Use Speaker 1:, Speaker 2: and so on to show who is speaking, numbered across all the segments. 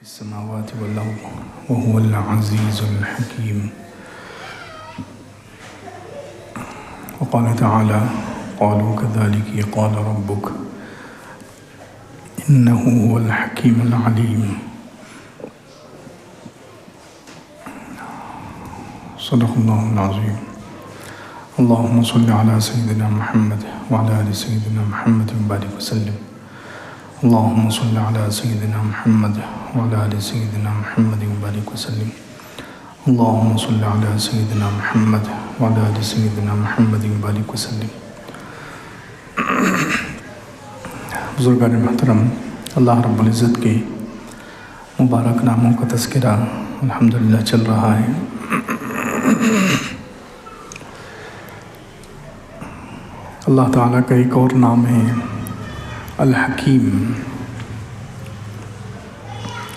Speaker 1: السماوات والأرض وهو العزيز الحكيم. وقال تعالى: قالوا كذلك قال ربك إنه هو الحكيم العليم. صدق الله العظيم. اللهم صل على سيدنا محمد وعلى آل سيدنا محمد وبارك وسلم. اللهم صل على سيدنا محمد وعلى آل سيدنا محمد وبارك وسلم. اللهم صل على سيدنا محمد وعلى آل سيدنا محمد وبارك وسلم. بزرگان محترم، اللہ رب العزت کے مبارک ناموں کا تذکرہ الحمدللہ چل رہا ہے. اللہ تعالیٰ کا ایک اور نام ہے الحکیم.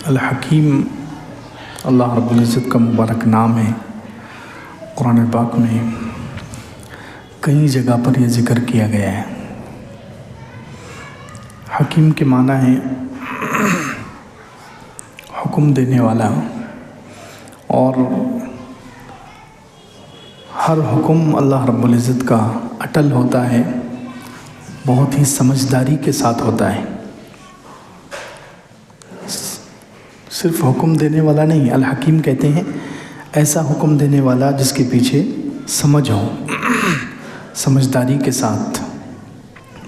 Speaker 1: الحکیم اللہ رب العزت کا مبارک نام ہے. قرآن پاک میں کئی جگہ پر یہ ذکر کیا گیا ہے. حکیم کے معنی ہے حکم دینے والا، اور ہر حکم اللہ رب العزت کا اٹل ہوتا ہے، بہت ہی سمجھداری کے ساتھ ہوتا ہے. صرف حکم دینے والا نہیں، الحکیم کہتے ہیں ایسا حکم دینے والا جس کے پیچھے سمجھ ہو، سمجھداری کے ساتھ،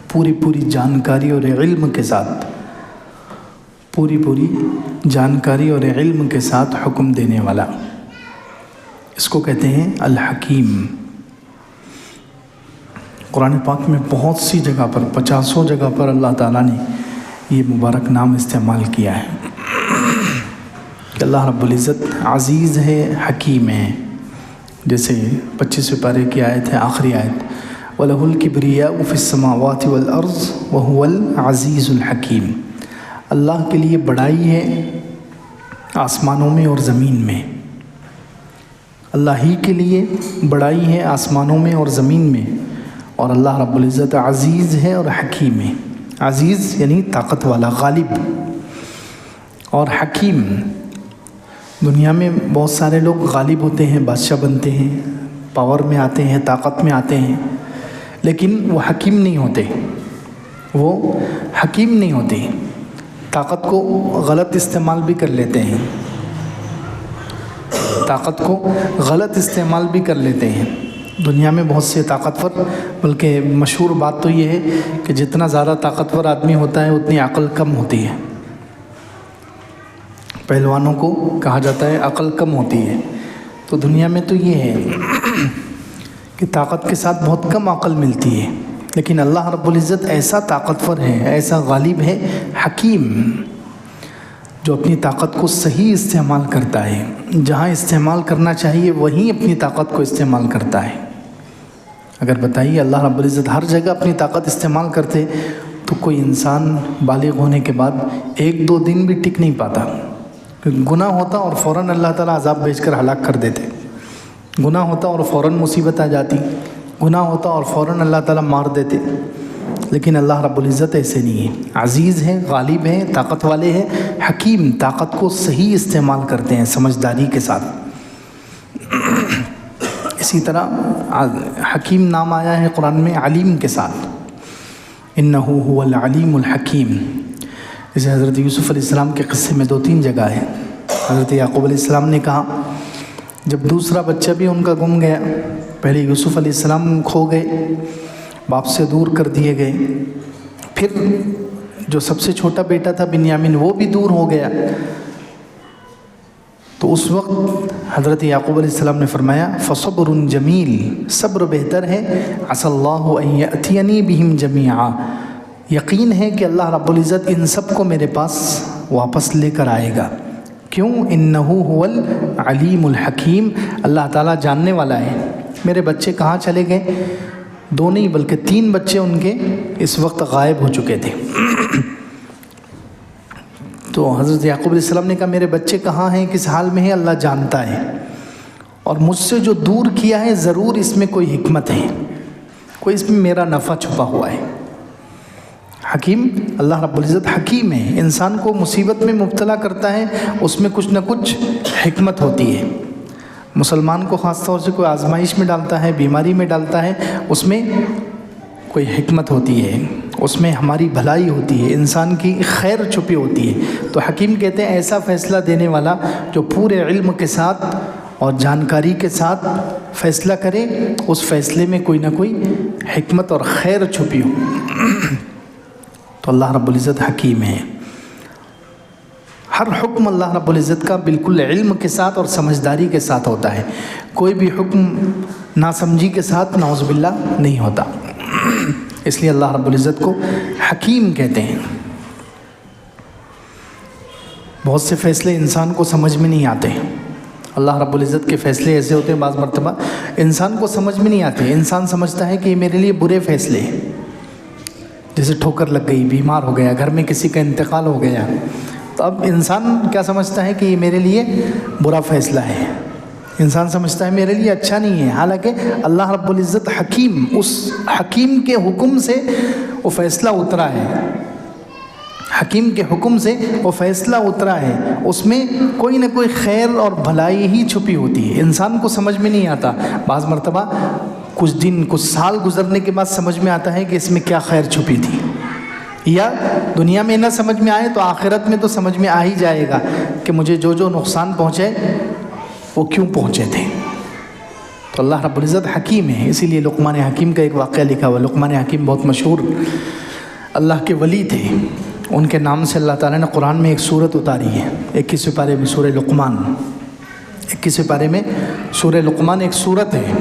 Speaker 1: پوری جانکاری اور علم کے ساتھ، پوری جانکاری اور علم کے ساتھ حکم دینے والا، اس کو کہتے ہیں الحکیم. قرآن پاک میں بہت سی جگہ پر، 50 جگہ پر اللہ تعالیٰ نے یہ مبارک نام استعمال کیا ہے کہ اللہ رب العزت عزیز ہے، حکیم ہے. جیسے 25ویں پارے کی آیت ہے، آخری آیت، وَلَهُ الْكِبْرِيَاءُ فِي السَّمَاوَاتِ وَالْأَرْضِ وَهُوَ الْعَزِيزُ الْحَكِيمُ. اللہ کے لیے بڑائی ہے آسمانوں میں اور زمین میں. اللہ ہی کے لیے بڑائی ہے آسمانوں میں اور زمین میں، اور اللہ رب العزت عزیز ہے اور حکیم ہے. عزیز یعنی طاقت والا، غالب، اور حکیم. دنیا میں بہت سارے لوگ غالب ہوتے ہیں، بادشاہ بنتے ہیں، پاور میں آتے ہیں، طاقت میں آتے ہیں، لیکن وہ حکیم نہیں ہوتے. وہ حکیم نہیں ہوتے، طاقت کو غلط استعمال بھی کر لیتے ہیں، طاقت کو غلط استعمال بھی کر لیتے ہیں. دنیا میں بہت سے طاقتور، بلکہ مشہور بات تو یہ ہے کہ جتنا زیادہ طاقتور آدمی ہوتا ہے اتنی عقل کم ہوتی ہے. پہلوانوں کو کہا جاتا ہے عقل کم ہوتی ہے. تو دنیا میں تو یہ ہے کہ طاقت کے ساتھ بہت کم عقل ملتی ہے، لیکن اللہ رب العزت ایسا طاقتور ہے، ایسا غالب ہے، حکیم، جو اپنی طاقت کو صحیح استعمال کرتا ہے. جہاں استعمال کرنا چاہیے وہیں اپنی طاقت کو استعمال کرتا ہے. اگر بتائیے اللہ رب العزت ہر جگہ اپنی طاقت استعمال کرتے تو کوئی انسان بالغ ہونے کے بعد 1-2 دن بھی ٹک نہیں پاتا. گناہ ہوتا اور فوراً اللہ تعالیٰ عذاب بھیج کر ہلاک کر دیتے. گناہ ہوتا اور فوراً مصیبت آ جاتی. گناہ ہوتا اور فوراً اللہ تعالیٰ مار دیتے. لیکن اللہ رب العزت ایسے نہیں ہے. عزیز ہے، غالب ہے، طاقت والے ہیں، حکیم، طاقت کو صحیح استعمال کرتے ہیں سمجھداری کے ساتھ. اسی طرح حکیم نام آیا ہے قرآن میں علیم کے ساتھ، انہو هو العلیم الحکیم. جیسے حضرت یوسف علیہ السلام کے قصے میں 2-3 جگہ ہے. حضرت یعقوب علیہ السلام نے کہا، جب دوسرا بچہ بھی ان کا گم گیا، پہلے یوسف علیہ السلام کھو گئے، باپ سے دور کر دیے گئے، پھر جو سب سے چھوٹا بیٹا تھا بنیامین وہ بھی دور ہو گیا، تو اس وقت حضرت یعقوب علیہ السلام نے فرمایا فصبر جمیل، صبر بہتر ہے، عسى اللہ ان یأتینی بہم جمیعا، یقین ہے کہ اللہ رب العزت ان سب کو میرے پاس واپس لے کر آئے گا. کیوں؟ انہ هو العلیم الحکیم، اللہ تعالیٰ جاننے والا ہے. میرے بچے کہاں چلے گئے؟ 2 نہیں بلکہ 3 بچے ان کے اس وقت غائب ہو چکے تھے. تو حضرت یعقوب علیہ السلام نے کہا میرے بچے کہاں ہیں، کس حال میں ہیں، اللہ جانتا ہے، اور مجھ سے جو دور کیا ہے ضرور اس میں کوئی حکمت ہے، کوئی اس میں میرا نفع چھپا ہوا ہے. حکیم اللہ رب العزت حکیم ہے، انسان کو مصیبت میں مبتلا کرتا ہے، اس میں کچھ نہ کچھ حکمت ہوتی ہے۔ مسلمان کو خاص طور سے کوئی آزمائش میں ڈالتا ہے، بیماری میں ڈالتا ہے، اس میں کوئی حکمت ہوتی ہے، اس میں ہماری بھلائی ہوتی ہے، انسان کی خیر چھپی ہوتی ہے۔ تو حکیم کہتے ہیں ایسا فیصلہ دینے والا جو پورے علم کے ساتھ اور جانکاری کے ساتھ فیصلہ کرے، اس فیصلے میں کوئی نہ کوئی حکمت اور خیر چھپی ہو۔ تو اللہ رب العزت حکیم ہے۔ ہر حکم اللہ رب العزت کا بالکل علم کے ساتھ اور سمجھداری کے ساتھ ہوتا ہے، کوئی بھی حکم ناسمجھی کے ساتھ نعوذ باللہ نہیں ہوتا، اس لیے اللہ رب العزت کو حکیم کہتے ہیں۔ بہت سے فیصلے انسان کو سمجھ میں نہیں آتے، اللہ رب العزت کے فیصلے ایسے ہوتے ہیں بعض مرتبہ انسان کو سمجھ میں نہیں آتے، انسان سمجھتا ہے کہ یہ میرے لیے برے فیصلے ہیں، جیسے ٹھوکر لگ گئی، بیمار ہو گیا، گھر میں کسی کا انتقال ہو گیا، تو اب انسان کیا سمجھتا ہے کہ یہ میرے لیے برا فیصلہ ہے، انسان سمجھتا ہے میرے لیے اچھا نہیں ہے، حالانکہ اللہ رب العزت حکیم، اس حکیم کے حکم سے وہ فیصلہ اترا ہے، حکیم کے حکم سے وہ فیصلہ اترا ہے، اس میں کوئی نہ کوئی خیر اور بھلائی ہی چھپی ہوتی ہے، انسان کو سمجھ میں نہیں آتا، بعض مرتبہ کچھ دن کچھ سال گزرنے کے بعد سمجھ میں آتا ہے کہ اس میں کیا خیر چھپی تھی، یا دنیا میں نہ سمجھ میں آئے تو آخرت میں تو سمجھ میں آ ہی جائے گا کہ مجھے جو جو نقصان پہنچے وہ کیوں پہنچے تھے۔ تو اللہ رب العزت حکیم ہے، اسی لیے لقمان حکیم کا ایک واقعہ لکھا ہوا۔ لقمان حکیم بہت مشہور اللہ کے ولی تھے، ان کے نام سے اللہ تعالیٰ نے قرآن میں ایک سورت اتاری ہے، 21ویں پارے میں سورہ لقمان، 21ویں پارے میں سورہ لقمان ایک سورت ہے،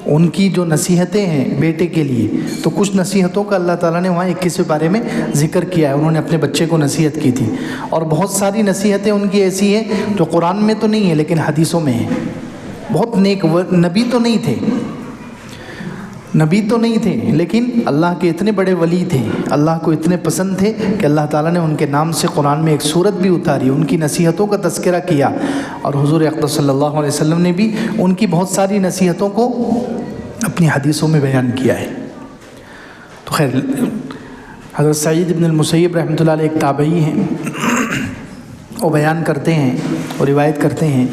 Speaker 1: ان کی جو نصیحتیں ہیں بیٹے کے لیے، تو کچھ نصیحتوں کا اللہ تعالیٰ نے وہاں 21ویں پارے میں ذکر کیا ہے، انہوں نے اپنے بچے کو نصیحت کی تھی، اور بہت ساری نصیحتیں ان کی ایسی ہیں جو قرآن میں تو نہیں ہے لیکن حدیثوں میں ہیں۔ بہت نیک نبی تو نہیں تھے لیکن اللہ کے اتنے بڑے ولی تھے، اللہ کو اتنے پسند تھے کہ اللہ تعالیٰ نے ان کے نام سے قرآن میں ایک سورت بھی اتاری، ان کی نصیحتوں کا تذکرہ کیا، اور حضور اقدس صلی اللہ علیہ وسلم نے بھی ان کی بہت ساری نصیحتوں کو اپنی حدیثوں میں بیان کیا ہے۔ تو خیر، حضرت سعید بن المسیب رحمۃ اللہ علیہ ایک تابعی ہیں، وہ بیان کرتے ہیں اور روایت کرتے ہیں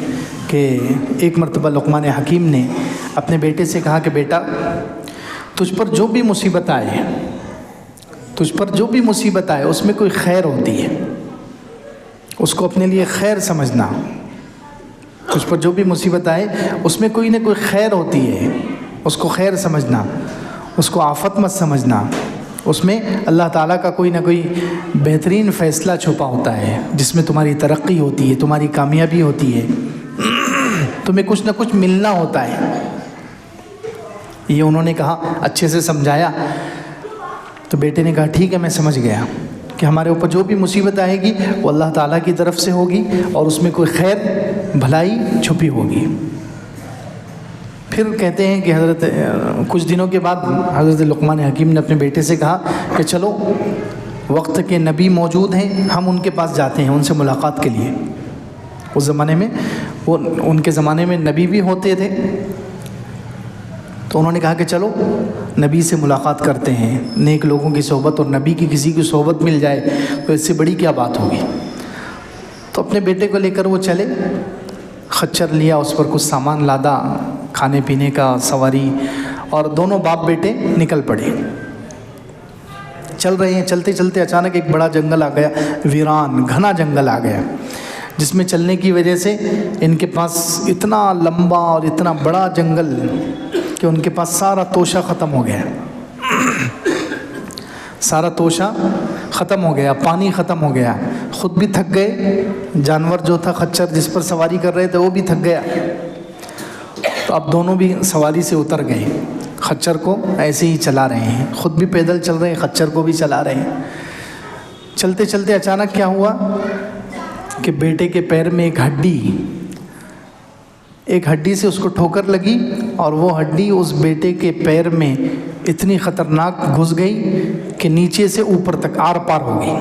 Speaker 1: کہ ایک مرتبہ لقمان حکیم نے اپنے بیٹے سے کہا کہ بیٹا، تجھ پر جو بھی مصیبت آئے اس میں کوئی خیر ہوتی ہے، اس کو اپنے لیے خیر سمجھنا، تجھ پر جو بھی مصیبت آئے اس میں کوئی نہ کوئی خیر ہوتی ہے، اس کو خیر سمجھنا، اس کو آفت مت سمجھنا، اس میں اللہ تعالیٰ کا کوئی نہ کوئی بہترین فیصلہ چھپا ہوتا ہے جس میں تمہاری ترقی ہوتی ہے، تمہاری کامیابی ہوتی ہے، تمہیں کچھ نہ کچھ ملنا ہوتا ہے۔ یہ انہوں نے کہا، اچھے سے سمجھایا، تو بیٹے نے کہا ٹھیک ہے میں سمجھ گیا کہ ہمارے اوپر جو بھی مصیبت آئے گی وہ اللہ تعالیٰ کی طرف سے ہوگی اور اس میں کوئی خیر بھلائی چھپی ہوگی۔ پھر کہتے ہیں کہ حضرت کچھ دنوں کے بعد حضرت لقمان حکیم نے اپنے بیٹے سے کہا کہ چلو وقت کے نبی موجود ہیں، ہم ان کے پاس جاتے ہیں ان سے ملاقات کے لیے۔ اس زمانے میں ان کے زمانے میں نبی بھی ہوتے تھے، تو انہوں نے کہا کہ چلو نبی سے ملاقات کرتے ہیں، نیک لوگوں کی صحبت اور نبی کی کسی کی صحبت مل جائے تو اس سے بڑی کیا بات ہوگی۔ تو اپنے بیٹے کو لے کر وہ چلے، خچر لیا، اس پر کچھ سامان لادا، کھانے پینے کا، سواری، اور دونوں باپ بیٹے نکل پڑے۔ چل رہے ہیں، چلتے چلتے اچانک ایک بڑا جنگل آ گیا، ویران گھنا جنگل آ گیا، جس میں چلنے کی وجہ سے ان کے پاس اتنا لمبا اور اتنا بڑا جنگل کہ ان کے پاس سارا توشہ ختم ہو گیا، سارا توشہ ختم ہو گیا، پانی ختم ہو گیا، خود بھی تھک گئے، جانور جو تھا خچر جس پر سواری کر رہے تھے وہ بھی تھک گیا، تو اب دونوں بھی سواری سے اتر گئے، خچر کو ایسے ہی چلا رہے ہیں، خود بھی پیدل چل رہے ہیں، خچر کو بھی چلا رہے ہیں۔ چلتے چلتے اچانک کیا ہوا کہ بیٹے کے پیر میں ایک ہڈی سے اس کو ٹھوکر لگی، اور وہ ہڈی اس بیٹے کے پیر میں اتنی خطرناک گھس گئی کہ نیچے سے اوپر تک آر پار ہو گئی۔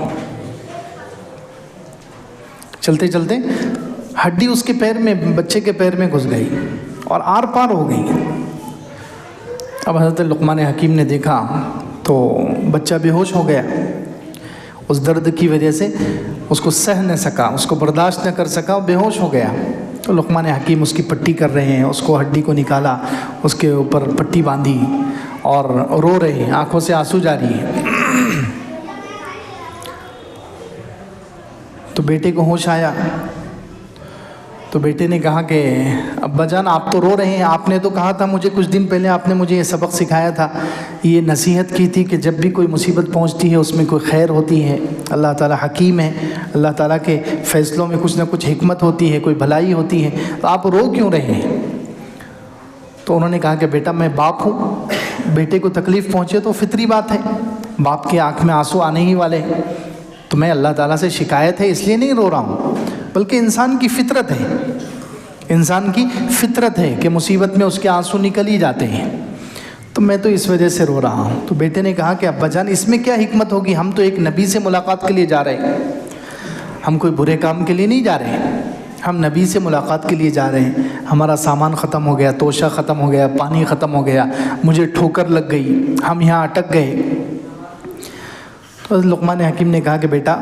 Speaker 1: چلتے چلتے ہڈی اس کے پیر میں، بچے کے پیر میں گھس گئی اور آر پار ہو گئی۔ اب حضرت لقمان حکیم نے دیکھا تو بچہ بے ہوش ہو گیا، اس درد کی وجہ سے اس کو سہ نہ سکا، اس کو برداشت نہ کر سکا، بے ہوش ہو گیا۔ تو لقمان حکیم اس کی پٹی کر رہے ہیں، اس کو ہڈی کو نکالا، اس کے اوپر پٹی باندھی اور رو رہے ہیں، آنکھوں سے آنسو جاری ہے۔ تو بیٹے کو ہوش آیا، تو بیٹے نے کہا کہ ابا جان آپ تو رو رہے ہیں، آپ نے تو کہا تھا مجھے کچھ دن پہلے، آپ نے مجھے یہ سبق سکھایا تھا، یہ نصیحت کی تھی کہ جب بھی کوئی مصیبت پہنچتی ہے اس میں کوئی خیر ہوتی ہے، اللہ تعالیٰ حکیم ہے، اللہ تعالیٰ کے فیصلوں میں کچھ نہ کچھ حکمت ہوتی ہے، کوئی بھلائی ہوتی ہے، تو آپ رو کیوں رہے ہیں؟ تو انہوں نے کہا کہ بیٹا میں باپ ہوں، بیٹے کو تکلیف پہنچے تو فطری بات ہے، باپ کی آنکھ میں آنسو آنے ہی والے ہیں، تو میں اللہ تعالیٰ سے شکایت ہے اس لیے نہیں رو رہا ہوں، بلکہ انسان کی فطرت ہے، انسان کی فطرت ہے کہ مصیبت میں اس کے آنسو نکل ہی جاتے ہیں، تو میں تو اس وجہ سے رو رہا ہوں۔ تو بیٹے نے کہا کہ ابا جان اس میں کیا حکمت ہوگی، ہم تو ایک نبی سے ملاقات کے لیے جا رہے ہیں، ہم کوئی برے کام کے لیے نہیں جا رہے ہیں، ہم نبی سے ملاقات کے لیے جا رہے ہیں، ہمارا سامان ختم ہو گیا، توشہ ختم ہو گیا، پانی ختم ہو گیا، مجھے ٹھوکر لگ گئی، ہم یہاں اٹک گئے۔ تو لقمان حکیم نے کہا کہ بیٹا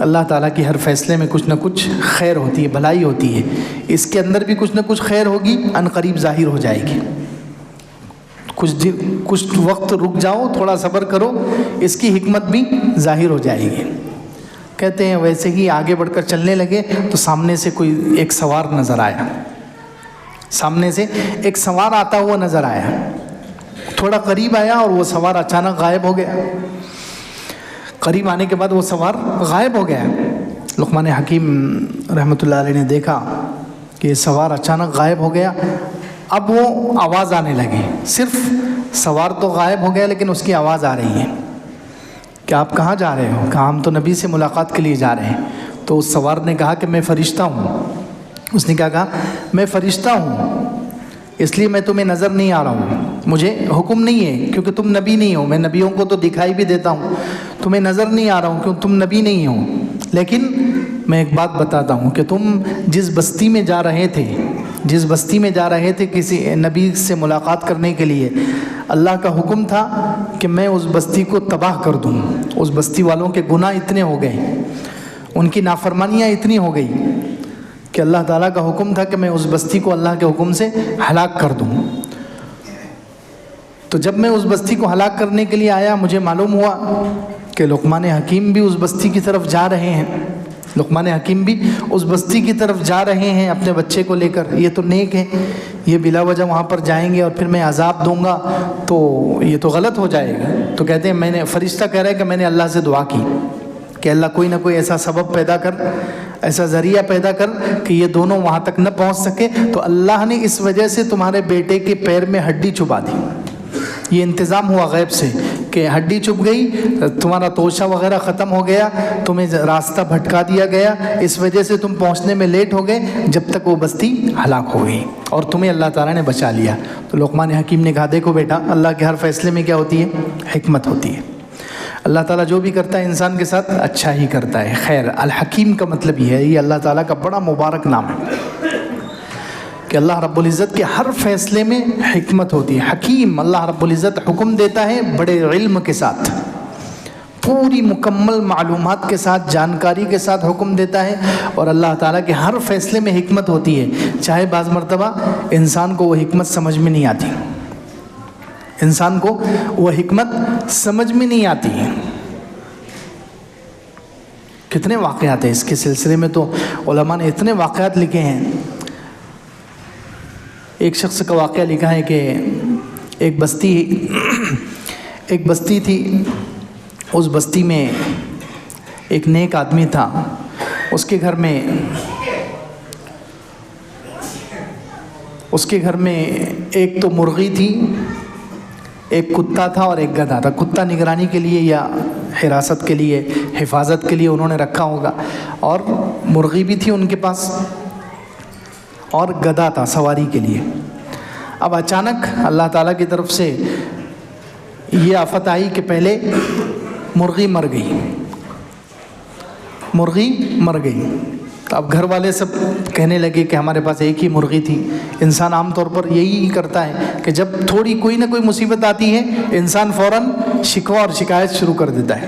Speaker 1: اللہ تعالیٰ کی ہر فیصلے میں کچھ نہ کچھ خیر ہوتی ہے، بھلائی ہوتی ہے، اس کے اندر بھی کچھ نہ کچھ خیر ہوگی، عن قریب ظاہر ہو جائے گی، کچھ وقت رک جاؤ، تھوڑا صبر کرو، اس کی حکمت بھی ظاہر ہو جائے گی۔ کہتے ہیں ویسے ہی آگے بڑھ کر چلنے لگے تو سامنے سے کوئی ایک سوار نظر آیا، سامنے سے ایک سوار آتا ہوا نظر آیا، تھوڑا قریب آیا اور وہ سوار اچانک غائب ہو گیا، قریب آنے کے بعد وہ سوار غائب ہو گیا۔ لقمان حکیم رحمۃ اللہ علیہ نے دیکھا کہ یہ سوار اچانک غائب ہو گیا، اب وہ آواز آنے لگی، صرف سوار تو غائب ہو گیا لیکن اس کی آواز آ رہی ہے کہ آپ کہاں جا رہے ہو؟ کہا ہم تو نبی سے ملاقات کے لیے جا رہے ہیں۔ تو اس سوار نے کہا کہ میں فرشتہ ہوں، اس نے کیا کہا؟ میں فرشتہ ہوں، اس لیے میں تمہیں نظر نہیں آ رہا ہوں، مجھے حکم نہیں ہے کیونکہ تم نبی نہیں ہو، میں نبیوں کو تو دکھائی بھی دیتا ہوں، تمہیں نظر نہیں آ رہا ہوں کیونکہ تم نبی نہیں ہو، لیکن میں ایک بات بتاتا ہوں کہ تم جس بستی میں جا رہے تھے کسی نبی سے ملاقات کرنے کے لیے، اللہ کا حکم تھا کہ میں اس بستی کو تباہ کر دوں، اس بستی والوں کے گناہ اتنے ہو گئے، ان کی نافرمانیاں اتنی ہو گئی کہ اللہ تعالیٰ کا حکم تھا کہ میں اس بستی کو اللہ کے حکم سے ہلاک کر دوں۔ تو جب میں اس بستی کو ہلاک کرنے کے لیے آیا، مجھے معلوم ہوا کہ لقمان حکیم بھی اس بستی کی طرف جا رہے ہیں، لقمان حکیم بھی اس بستی کی طرف جا رہے ہیں اپنے بچے کو لے کر، یہ تو نیک ہے، یہ بلا وجہ وہاں پر جائیں گے اور پھر میں عذاب دوں گا تو یہ تو غلط ہو جائے گا۔ تو کہتے ہیں میں نے، فرشتہ کہہ رہا ہے کہ میں نے اللہ سے دعا کی کہ اللہ کوئی نہ کوئی ایسا سبب پیدا کر، ایسا ذریعہ پیدا کر کہ یہ دونوں وہاں تک نہ پہنچ سکے، تو اللہ نے اس وجہ سے تمہارے بیٹے کے پیر میں ہڈی چبھا دی، یہ انتظام ہوا غیب سے کہ ہڈی چبھ گئی، تمہارا توشہ وغیرہ ختم ہو گیا، تمہیں راستہ بھٹکا دیا گیا، اس وجہ سے تم پہنچنے میں لیٹ ہو گئے، جب تک وہ بستی ہلاک ہو گئی اور تمہیں اللہ تعالیٰ نے بچا لیا۔ تو لقمان حکیم نے کہا دیکھو بیٹا، اللہ کے ہر فیصلے میں کیا ہوتی ہے؟ حکمت ہوتی ہے۔ اللہ تعالیٰ جو بھی کرتا ہے انسان کے ساتھ اچھا ہی کرتا ہے، خیر۔ الحکیم کا مطلب یہ ہے، یہ اللہ تعالیٰ کا بڑا مبارک نام ہے کہ اللہ رب العزت کے ہر فیصلے میں حکمت ہوتی ہے۔ حکیم، اللہ رب العزت حکم دیتا ہے بڑے علم کے ساتھ، پوری مکمل معلومات کے ساتھ، جانکاری کے ساتھ حکم دیتا ہے، اور اللہ تعالیٰ کے ہر فیصلے میں حکمت ہوتی ہے، چاہے بعض مرتبہ انسان کو وہ حکمت سمجھ میں نہیں آتی، انسان کو وہ حکمت سمجھ میں نہیں آتی۔ کتنے واقعات ہیں اس کے سلسلے میں، تو علماء نے اتنے واقعات لکھے ہیں۔ ایک شخص کا واقعہ لکھا ہے کہ ایک بستی تھی، اس بستی میں ایک نیک آدمی تھا، اس کے گھر میں ایک تو مرغی تھی، ایک کتا تھا اور ایک گدھا تھا۔ کتا نگرانی کے لیے یا حراست کے لیے، حفاظت کے لیے انہوں نے رکھا ہوگا، اور مرغی بھی تھی ان کے پاس، اور گدھا تھا سواری کے لیے۔ اب اچانک اللہ تعالیٰ کی طرف سے یہ آفت آئی کہ پہلے مرغی مر گئی۔ تو اب گھر والے سب کہنے لگے کہ ہمارے پاس ایک ہی مرغی تھی۔ انسان عام طور پر یہی کرتا ہے کہ جب تھوڑی کوئی نہ کوئی مصیبت آتی ہے، انسان فوراً شکوہ اور شکایت شروع کر دیتا ہے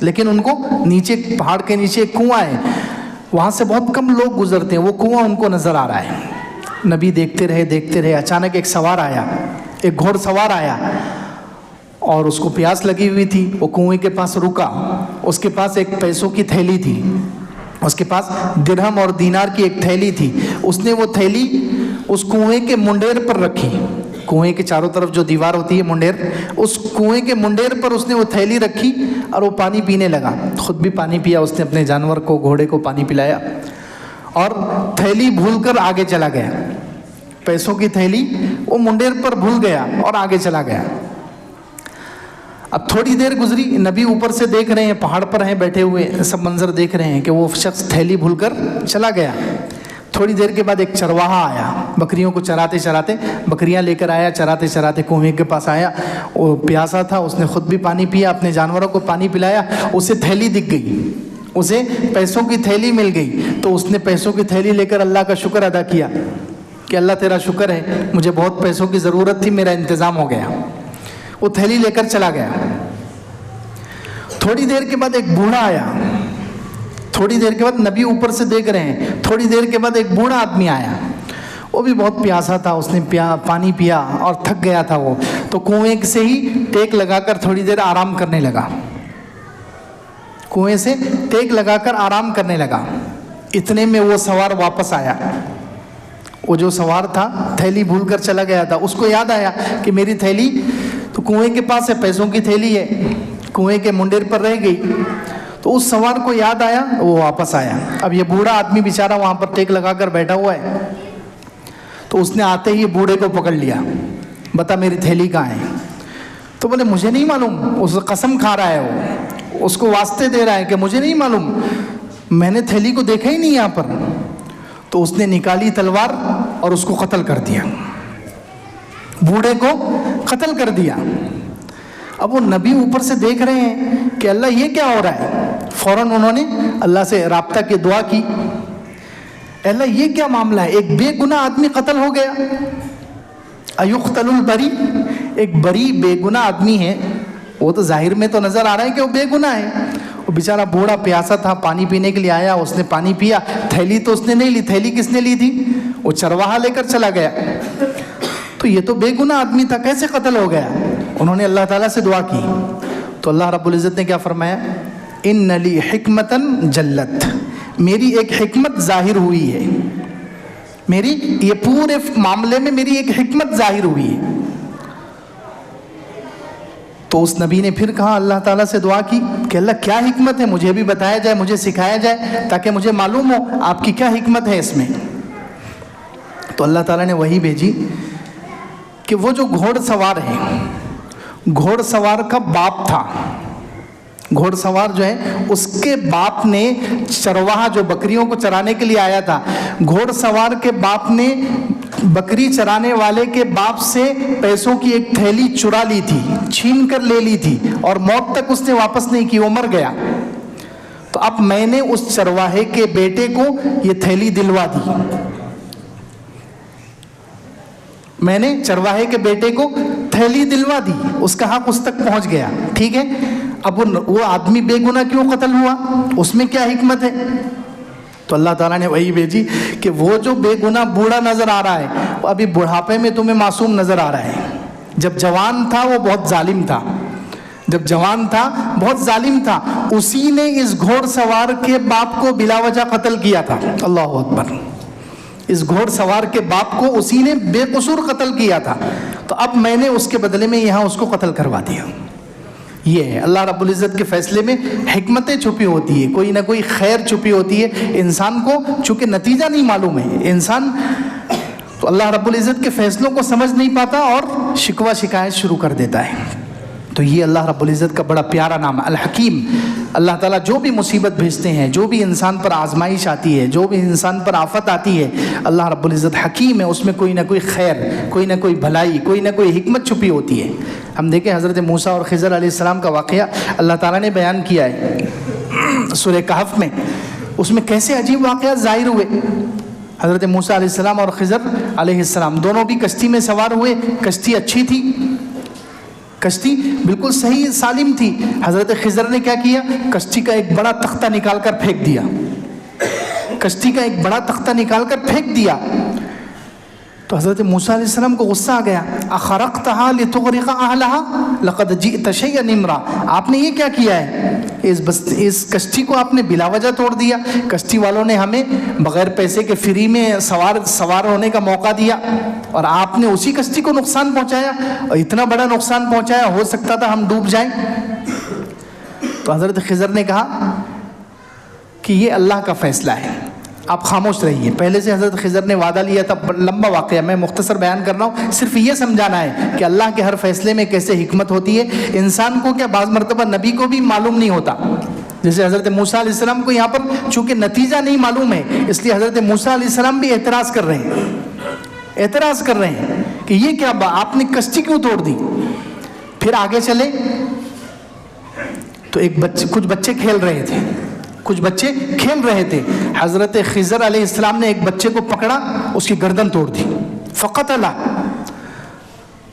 Speaker 1: لیکن ان کو نیچے پہاڑ کے نیچے ایک کنواں ہے, وہاں سے بہت کم لوگ گزرتے ہیں, وہ کنواں ان کو نظر آ رہا ہے. نبی دیکھتے رہے, اچانک ایک سوار آیا, ایک گھوڑ سوار آیا اور اس کو پیاس لگی ہوئی تھی. وہ کنویں کے پاس رکا, اس کے پاس ایک پیسوں کی تھیلی تھی, اس کے پاس درہم اور دینار کی ایک تھیلی تھی. اس نے وہ تھیلی اس کنویں کے منڈیر پر رکھی. کنویں کے چاروں طرف جو دیوار ہوتی ہے منڈیر, اس کنویں کے منڈیر پر اس نے وہ تھیلی رکھی اور وہ پانی پینے لگا. خود بھی پانی پیا, اس نے اپنے جانور کو, گھوڑے کو پانی پلایا اور تھیلی بھول کر آگے چلا گیا. پیسوں کی تھیلی وہ منڈیر پر بھول گیا اور آگے چلا گیا. اب تھوڑی دیر گزری, نبی اوپر سے دیکھ رہے ہیں, پہاڑ پر ہیں بیٹھے ہوئے, سب منظر دیکھ رہے ہیں کہ وہ شخص تھیلی بھول کر چلا گیا. تھوڑی دیر کے بعد ایک چرواہا آیا, بکریوں کو چراتے چراتے, بکریاں لے کر آیا, چراتے چراتے کنویں کے پاس آیا. وہ پیاسا تھا, اس نے خود بھی پانی پیا, اپنے جانوروں کو پانی پلایا. اسے تھیلی دکھ گئی, اسے پیسوں کی تھیلی مل گئی. تو اس نے پیسوں کی تھیلی لے کر اللہ کا شکر ادا کیا کہ اللہ تیرا شکر ہے, مجھے بہت پیسوں کی ضرورت تھی, میرا انتظام ہو گیا. وہ تھیلی لے کر چلا گیا. تھوڑی دیر کے بعد ایک بوڑھا آیا, تھوڑی دیر کے بعد, نبی اوپر سے دیکھ رہے ہیں, تھوڑی دیر کے بعد ایک بوڑھا آدمی آیا. وہ بھی بہت پیاسا تھا, اس نے پانی پیا اور تھک گیا تھا وہ, تو کنویں سے ہی ٹیک لگا کر تھوڑی دیر آرام کرنے لگا. کنویں سے ٹیک لگا کر آرام کرنے لگا. اتنے میں وہ سوار واپس آیا. وہ جو سوار تھا تھیلی بھول کر چلا گیا تھا, اس کو یاد آیا کہ میری تھیلی تو کنویں کے پاس ہے, پیسوں کی تھیلی ہے, کنویں کے منڈیر پر رہ گئی. تو اس سوار کو یاد آیا, وہ واپس آیا. اب یہ بوڑھا آدمی بیچارہ وہاں پر ٹیک لگا کر بیٹھا ہوا ہے. تو اس نے آتے ہی بوڑھے کو پکڑ لیا, بتا میری تھیلی کہاں ہے؟ تو بولے مجھے نہیں معلوم. اس قسم کھا رہا ہے, وہ اس کو واسطے دے رہا ہے کہ مجھے نہیں معلوم, میں نے تھیلی کو دیکھا ہی نہیں یہاں پر. تو اس نے نکالی تلوار اور اس کو قتل کر دیا, بوڑھے کو قتل کر دیا. اب وہ نبی اوپر سے دیکھ رہے ہیں کہ اللہ یہ کیا ہو رہا ہے. فوراً انہوں نے اللہ سے رابطہ کی دعا کی, اللہ یہ کیا معاملہ ہے, ایک بے گناہ آدمی قتل ہو گیا. ایقتل البری, ایک بری بے گناہ آدمی ہے, وہ تو ظاہر میں تو نظر آ رہا ہے کہ وہ بے گناہ ہے. وہ بیچارہ بوڑھا پیاسا تھا, پانی پینے کے لیے آیا, اس نے پانی پیا, تھیلی تو اس نے نہیں لی. تھیلی کس نے لی تھی؟ وہ چرواہا لے کر چلا گیا. تو یہ تو بے گناہ آدمی تھا, کیسے قتل ہو گیا؟ انہوں نے اللہ تعالیٰ سے دعا کی تو اللہ رب العزت نے کیا فرمایا, ان لی حکمتن جلت, میری ایک حکمت ظاہر ہوئی ہے, میری یہ پورے معاملے میں میری ایک حکمت ظاہر ہوئی ہے. تو اس نبی نے پھر کہا, اللہ تعالیٰ سے دعا کی کہ اللہ کیا حکمت ہے, مجھے بھی بتایا جائے, مجھے سکھایا جائے تاکہ مجھے معلوم ہو آپ کی کیا حکمت ہے اس میں. تو اللہ تعالیٰ نے وہی بھیجی کہ وہ جو گھوڑ سوار ہے, گھوڑ سوار کا باپ تھا, گھوڑ سوار جو ہے اس کے باپ نے, چرواہا جو بکریوں کو چرانے کے لیے آیا تھا, گھوڑ سوار کے باپ نے بکری چرانے والے کے باپ سے پیسوں کی ایک تھیلی چرا لی تھی, چھین کر لے لی تھی, اور موت تک اس نے واپس نہیں کی, وہ مر گیا. تو اب میں نے اس چرواہے کے بیٹے کو یہ تھیلی دلوا دی, میں نے چرواہے کے بیٹے کو تھیلی دلوا دی, اس کا حق اس تک پہنچ گیا. ٹھیک ہے, اب وہ آدمی بے گناہ کیوں قتل ہوا, اس میں کیا حکمت ہے؟ تو اللہ تعالیٰ نے وہی بھیجی کہ وہ جو بے گناہ بوڑھا نظر آ رہا ہے, وہ ابھی بڑھاپے میں تمہیں معصوم نظر آ رہا ہے. جب جوان تھا وہ بہت ظالم تھا, جب جوان تھا بہت ظالم تھا, اسی نے اس گھوڑ سوار کے باپ کو بلا وجہ قتل کیا تھا. اللہ اکبر, اس گھوڑ سوار کے باپ کو اسی نے بے قصور قتل کیا تھا. تو اب میں نے اس کے بدلے میں یہاں اس کو قتل کروا دیا. یہ ہے اللہ رب العزت کے فیصلے میں حکمتیں چھپی ہوتی ہے, کوئی نہ کوئی خیر چھپی ہوتی ہے. انسان کو چونکہ نتیجہ نہیں معلوم ہے, انسان تو اللہ رب العزت کے فیصلوں کو سمجھ نہیں پاتا اور شکوہ شکایت شروع کر دیتا ہے. تو یہ اللہ رب العزت کا بڑا پیارا نام ہے الحکیم. اللہ تعالیٰ جو بھی مصیبت بھیجتے ہیں, جو بھی انسان پر آزمائش آتی ہے, جو بھی انسان پر آفت آتی ہے, اللہ رب العزت حکیم ہے, اس میں کوئی نہ کوئی خیر, کوئی نہ کوئی بھلائی, کوئی نہ کوئی حکمت چھپی ہوتی ہے. ہم دیکھیں حضرت موسیٰ اور خضر علیہ السلام کا واقعہ اللہ تعالیٰ نے بیان کیا ہے سورہ کہف میں, اس میں کیسے عجیب واقعات ظاہر ہوئے. حضرت موسیٰ علیہ السلام اور خضر علیہ السلام دونوں بھی کشتی میں سوار ہوئے, کشتی اچھی تھی, کشتی بالکل صحیح سالم تھی. حضرت خضر نے کیا کیا؟ کشتی کا ایک بڑا تختہ نکال کر پھینک دیا. کشتی کا ایک بڑا تختہ نکال کر پھینک دیا. تو حضرت موسیٰ علیہ السلام کو غصہ آ گیا. اخرقتها لتغرق اهلها لقد جئت شيئا امرا. آپ نے یہ کیا کیا ہے؟ اس کشتی کو آپ نے بلا وجہ توڑ دیا. کشتی والوں نے ہمیں بغیر پیسے کے فری میں سوار ہونے کا موقع دیا اور آپ نے اسی کشتی کو نقصان پہنچایا, اور اتنا بڑا نقصان پہنچایا, ہو سکتا تھا ہم ڈوب جائیں. تو حضرت خضر نے کہا کہ یہ اللہ کا فیصلہ ہے, آپ خاموش رہیے. پہلے سے حضرت خضر نے وعدہ لیا تھا, لمبا واقعہ, میں مختصر بیان کر رہا ہوں, صرف یہ سمجھانا ہے کہ اللہ کے ہر فیصلے میں کیسے حکمت ہوتی ہے. انسان کو کیا بعض مرتبہ نبی کو بھی معلوم نہیں ہوتا, جیسے حضرت موسیٰ علیہ السلام کو یہاں پر چونکہ نتیجہ نہیں معلوم ہے, اس لیے حضرت موسیٰ علیہ السلام بھی اعتراض کر رہے ہیں کہ یہ کیا آپ نے کشتی کیوں توڑ دی. پھر آگے چلے تو کچھ بچے کھیل رہے تھے. حضرت خضر علیہ السلام نے ایک بچے کو پکڑا, اس کی گردن توڑ دی. فقتلہ.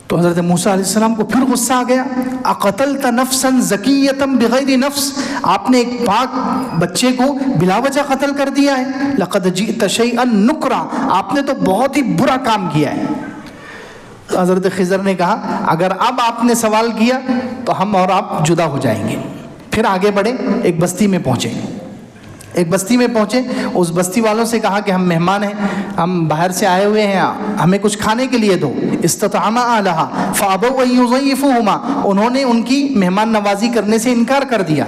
Speaker 1: تو حضرت موسیٰ علیہ السلام کو پھر غصہ آ گیا. اقتلت نفسا زکیۃ بغیر نفس. آپ نے ایک پاک بچے کو بلا وجہ قتل کر دیا ہے. لقد جئت شیئا نکرا. آپ نے تو بہت ہی برا کام کیا ہے. تو حضرت خضر نے کہا اگر اب آپ نے سوال کیا تو ہم اور آپ جدا ہو جائیں گے. پھر آگے بڑھے, ایک بستی میں پہنچے. اس بستی والوں سے کہا کہ ہم مہمان ہیں, ہم باہر سے آئے ہوئے ہیں, ہمیں کچھ کھانے کے لیے دو. استطعما اہلها فابوا ان یضیفوهما. انہوں نے ان کی مہمان نوازی کرنے سے انکار کر دیا.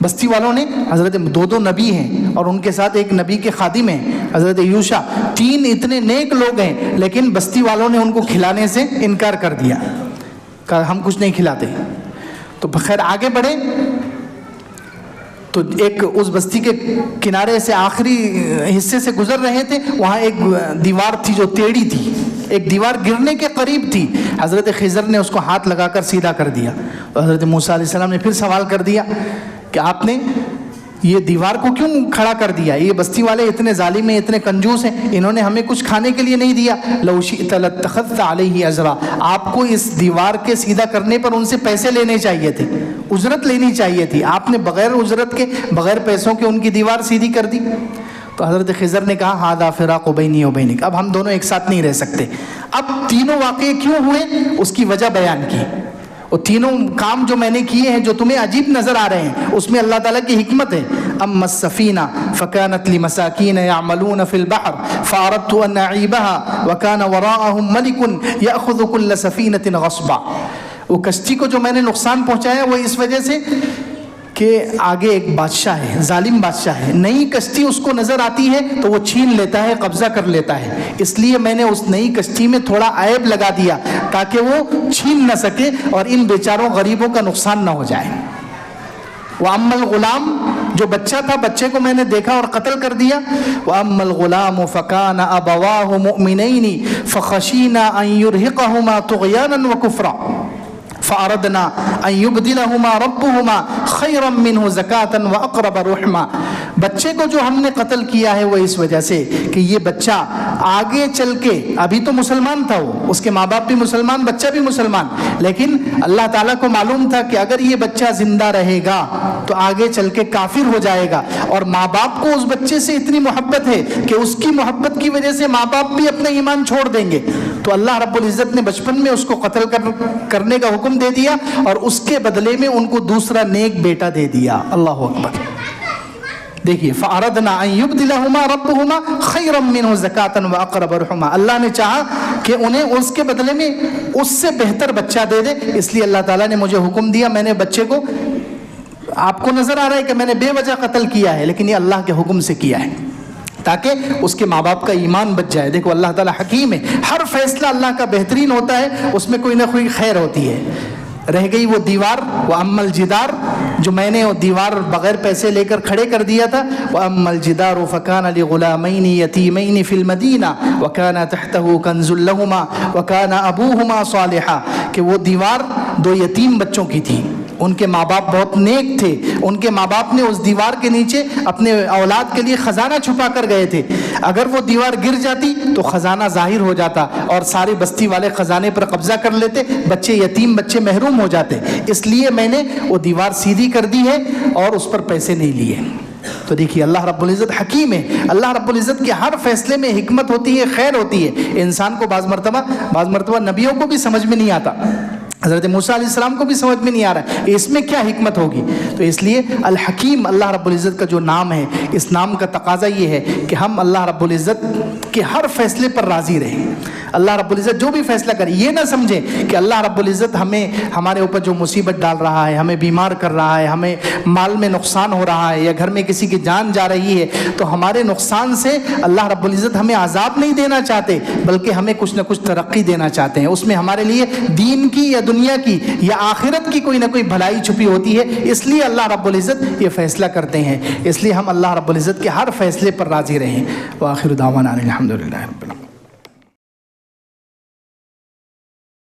Speaker 1: بستی والوں نے, حضرت دو نبی ہیں اور ان کے ساتھ ایک نبی کے خادم ہیں حضرت یوشع, 3 اتنے نیک لوگ ہیں, لیکن بستی والوں نے ان کو کھلانے سے انکار کر دیا, کہا ہم کچھ نہیں کھلاتے. تو بخیر آگے بڑھے تو ایک اس بستی کے کنارے سے آخری حصے سے گزر رہے تھے, وہاں ایک دیوار تھی جو ٹیڑھی تھی, ایک دیوار گرنے کے قریب تھی. حضرت خضر نے اس کو ہاتھ لگا کر سیدھا کر دیا. تو حضرت موسیٰ علیہ السلام نے پھر سوال کر دیا کہ آپ نے یہ دیوار کو کیوں کھڑا کر دیا؟ یہ بستی والے اتنے ظالم ہیں, اتنے کنجوس ہیں, انہوں نے ہمیں کچھ کھانے کے لیے نہیں دیا. لو شئت لاتخذت علیہ اجرا. آپ کو اس دیوار کے سیدھا کرنے پر ان سے پیسے لینے چاہیے تھے, اجرت لینی چاہیے تھی. آپ نے بغیر اجرت کے, بغیر پیسوں کے ان کی دیوار سیدھی کر دی. تو حضرت خضر نے کہا ھذا فراق بینی و بینک. اب ہم دونوں ایک ساتھ نہیں رہ سکتے. اب تینوں واقعے کیوں ہوئے اس کی وجہ بیان کی. وہ تینوں کام جو میں نے کیے ہیں جو تمہیں عجیب نظر آ رہے ہیں, اس میں اللہ تعالیٰ کی حکمت ہے. اما السفینہ فکانت لمساکین یعملون فی البحر فاردت ان اعیبها وکان وراءہم ملک یأخذ کل سفینۃ غصبا. وہ کشتی کو جو میں نے نقصان پہنچایا وہ اس وجہ سے کہ آگے ایک بادشاہ ہے, ظالم بادشاہ ہے. نئی کشتی اس کو نظر آتی ہے تو وہ چھین لیتا ہے, قبضہ کر لیتا ہے. اس لیے میں نے اس نئی کشتی میں تھوڑا عیب لگا دیا تاکہ وہ چھین نہ سکے اور ان بیچاروں غریبوں کا نقصان نہ ہو جائے. وَأَمَّا الْغُلَامُ, جو بچہ تھا بچے کو میں نے دیکھا اور قتل کر دیا. وَأَمَّا الْغُلَامُ فَكَانَ أَبَوَاهُ مُؤْمِنَيْنِ فَخَشِينَا أَن يُرْهِقَهُمَا طُغْيَانًا وَكُفْرًا فَأَرَدْنَا أَن يُبْدِلَهُمَا رَبُّهُمَا خَيْرًا مِّنْهُ زَكَاةً وَأَقْرَبَ رُحْمًا. بچے کو جو ہم نے قتل کیا ہے وہ اس وجہ سے کہ یہ بچہ آگے چل کے, ابھی تو مسلمان تھا وہ, اس کے ماں باپ بھی مسلمان, بچہ بھی مسلمان, لیکن اللہ تعالیٰ کو معلوم تھا کہ اگر یہ بچہ زندہ رہے گا تو آگے چل کے کافر ہو جائے گا. اور ماں باپ کو اس بچے سے اتنی محبت ہے کہ اس کی محبت کی وجہ سے ماں باپ بھی اپنا ایمان چھوڑ دیں گے. تو اللہ رب العزت نے بچپن میں اس کو قتل کرنے کا حکم دے دیا اور اس کے بدلے میں ان کو دوسرا نیک بیٹا دے دیا. اللہ اکبر. دیکھیے, فَأَرَدْنَا أَن يُبْدِلَهُمَا رَبُّهُمَا خَيْرًا مِّنْهُ زَكَاةً وَأَقْرَبَ رُحْمًا. اللہ نے چاہا کہ انہیں اس کے بدلے میں اس سے بہتر بچہ دے دے, اس لیے اللہ تعالیٰ نے مجھے حکم دیا. میں نے بچے کو, آپ کو نظر آ رہا ہے کہ میں نے بے وجہ قتل کیا ہے, لیکن یہ اللہ کے حکم سے کیا ہے تاکہ اس کے ماں باپ کا ایمان بچ جائے. دیکھو اللہ تعالیٰ حکیم ہے, ہر فیصلہ اللہ کا بہترین ہوتا ہے, اس میں کوئی نہ کوئی خیر ہوتی ہے. رہ گئی وہ دیوار, وہ اما الجدار, جو میں نے وہ دیوار بغیر پیسے لے کر کھڑے کر دیا تھا. واما الجدار فکان لغلامین یتیمین فی المدینہ وکان تحتہ کنز لہما وکان ابوہما صالحا. کہ وہ دیوار 2 یتیم بچوں کی تھی ان کے ماں باپ بہت نیک تھے، ان کے ماں باپ نے اس دیوار کے نیچے اپنے اولاد کے لیے خزانہ چھپا کر گئے تھے. اگر وہ دیوار گر جاتی تو خزانہ ظاہر ہو جاتا اور سارے بستی والے خزانے پر قبضہ کر لیتے، بچے یتیم بچے محروم ہو جاتے. اس لیے میں نے وہ دیوار سیدھی کر دی ہے اور اس پر پیسے نہیں لیے. تو دیکھیے اللہ رب العزت حکیم ہے. اللہ رب العزت کے ہر فیصلے میں حکمت ہوتی ہے، خیر ہوتی ہے. انسان کو بعض مرتبہ نبیوں کو بھی سمجھ میں نہیں آتا، حضرت موسیٰ علیہ السلام کو بھی سمجھ میں نہیں آ رہا ہے اس میں کیا حکمت ہوگی. تو اس لیے الحکیم اللہ رب العزت کا جو نام ہے، اس نام کا تقاضا یہ ہے کہ ہم اللہ رب العزت کے ہر فیصلے پر راضی رہیں. اللہ رب العزت جو بھی فیصلہ کرے، یہ نہ سمجھے کہ اللہ رب العزت ہمارے اوپر جو مصیبت ڈال رہا ہے، ہمیں بیمار کر رہا ہے، ہمیں مال میں نقصان ہو رہا ہے، یا گھر میں کسی کی جان جا رہی ہے، تو ہمارے نقصان سے اللہ رب العزت ہمیں عذاب نہیں دینا چاہتے، بلکہ ہمیں کچھ نہ کچھ ترقی دینا چاہتے ہیں. اس میں ہمارے لیے دین کی یا دنیا کی یا آخرت کی کوئی نہ کوئی بھلائی چھپی ہوتی ہے. اس لیے اللہ رب العزت یہ فیصلہ کرتے ہیں. اس لیے ہم اللہ رب العزت کے ہر فیصلے پر راضی رہیں. وآخر دعوانا الحمدللہ رب العالمین.